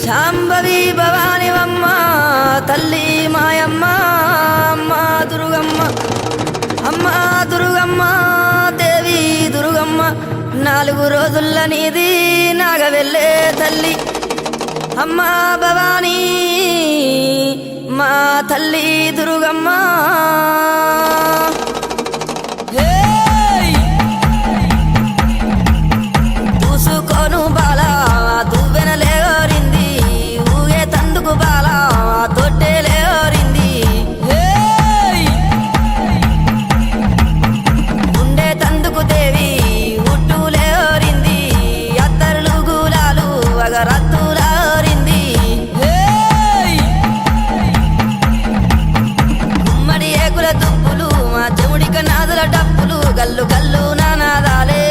శాంభవి భవానివమ్మ తల్లి మాయమ్మ అమ్మ దుర్గమ్మ అమ్మ దుర్గమ్మ దేవి దుర్గమ్మ 4 రోజుల నీది నాగవెల్లే తల్లి అమ్మ భవానీ మా తల్లి దుర్గమ్మ చూసుకోను బాలా దువ్వెనలేరింది ఊగే తందుకు బాలా తొట్టెలేరింది ఉండే తందుకు దేవి ఉట్టులేరింది అత్తరులు గులాలు అగరత్తులారింది గుమ్మడి ఏకుల దుప్పులు మా చెముడిక నాదుల డప్పులు గల్లు గల్లు నానాదాలే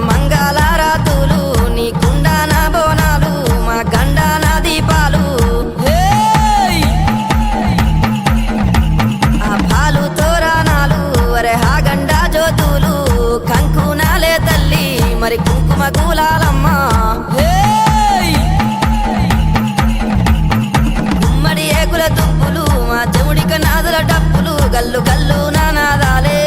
మంగళారాతులు నీ కుండాన బోనాలు మా గండాన దీపాలు ఆ పాలు తోరణాలు అరే హా గండా జ్యోతులు కంకునాలే తల్లి మరి కుంకుమ కూలాలమ్మ గుమ్మడి ఏకుల దుప్పులు మా చెముడిక నాదుల డప్పులు గల్లు గల్లు నానాదాలే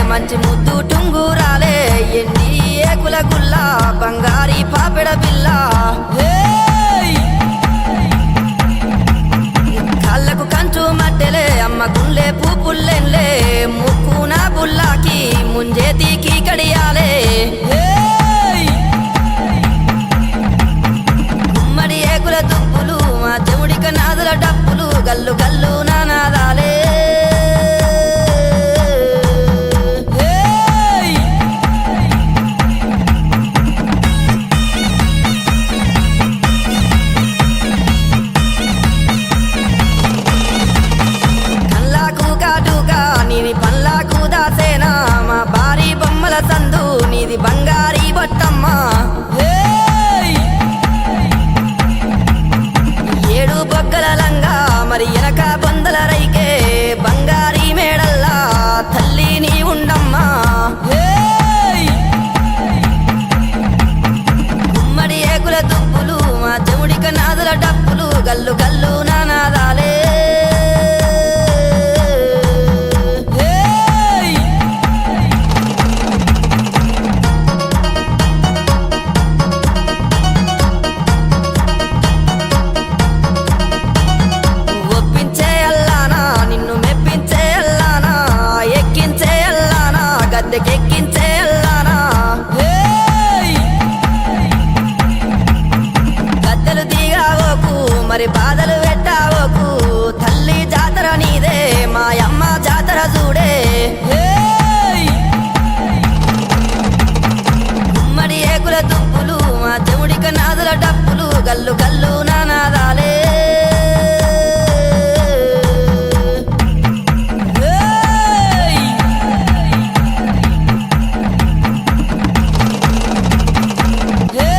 మంచి ముద్దు టుంగురాలే ఎండి ఏకుల గుల్ల బంగారీ పాపెడ బిల్ల కళ్ళకు కంచు మట్టెలే అమ్మ గుండె పూపుల్లెన్లే ముక్కున బుల్లాకి ముంజేతికి కడియాలే గుమ్మడి ఏకుల దుప్పులు మా చెముడిక నాదుల డప్పులు గల్లు గల్లు నానాదాలే నీది పల్లాకు దాసేనా మా భారీ బొమ్మల సందు నీది బంగారీ బొట్టమ్మ 7 బొగ్గల లంగా మరి ఎనక బొందల రైకే బంగారీ మేడల్లా తల్లి నీ ఉండమ్మా గుమ్మడి ఏకుల దుప్పులు మా చెముడిక నాదుల డప్పులు గల్లు గల్లు నానాదాలే ఎక్కించే అల్లానా గద్దెలు దిగావోకు మరి బాధలు పెట్టావోకు తల్లి జాతర నీదే మాయమ్మ జాతర చూడే గుమ్మడి ఏకుల దుప్పులు మా చెముడిక నాదుల డప్పులు గల్లు గల్లు నానా